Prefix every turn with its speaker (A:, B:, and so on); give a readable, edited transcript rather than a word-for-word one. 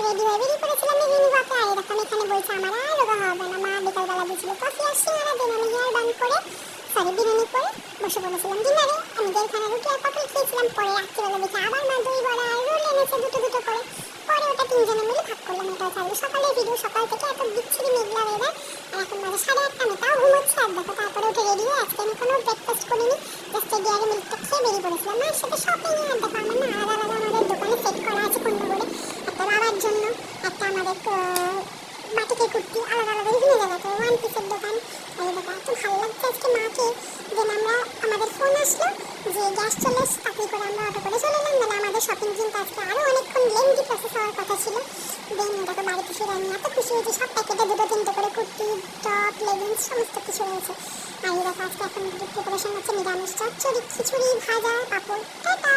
A: Ready হয়ে বেরিয়ে পড়েছিলাম বিরিয়ানি বাপে। আর এরকম এখানে বলছে আমার আর রোগা হবে না। মা বিকালবেলা দিয়েছিল কফি আর সিঙ্গারা, দিন আমি হেয়ার বান করে বিরিয়ানি করে বসে পড়েছিলাম ডিনারে। আমি এখানে রুটি আর পটল খেয়েছিলাম। পরে রাত্রিবেলা দেখি আবার মা দই বড়া আর রোল এনেছে দুটো দুটো করে। পরে ওটা তিনজনে মিলে ভাগ করলাম। এটাও চাইলো সকালের ভিডিও। সকাল থেকে এত বিচ্ছিরি মেঘলা ওয়েদার। আর এখন বাজে 8:30, আমি তাও ঘুমোচ্ছি। আর দেখো তারপরে উঠে রেডি হয়ে আজকে আমি কোনো ব্রেকফাস্ট করিনি, জাস্ট ডিয়ারি মিল্কটা খেয়ে বেরিয়ে পড়েছিলাম মায়ের সাথে শপিং এ। আর দেখো আমার না আলাদা আলাদা আমাদের দোকানে সেট করা আছে পণ্য করে। একটা বাবার জন্য, একটা আমাদের বাটিকের কুর্তি, আলাদা আলাদা বিভিন্ন জায়গাতে ওয়ান পিসের দোকান। এই দেখো এত ভালো লাগছে আজকে মাকে। দেন আমাদের ফোন আসলো যে গ্যাস চলে এসছে, তাড়াতাড়ি করে আমরা অটো করে চলে এলাম। মানে আমাদের শপিং কিন্তু আজকে আরও অনেকক্ষণ লেন্দি প্রসেস হওয়ার কথা ছিল। দেন দেখো বাড়িতে ফিরে আমি এত খুশি হয়েছি। সব প্যাকেটে দুটো তিনটে করে কুর্তি, টপ, লেগিংস সমস্ত কিছু রয়েছে। আর এই দেখো আজকে এখন প্রিপারেশন হচ্ছে নিরামিষ চচ্চড়ি, খিচুড়ি, ভাজা, পাঁপড়। টাটা।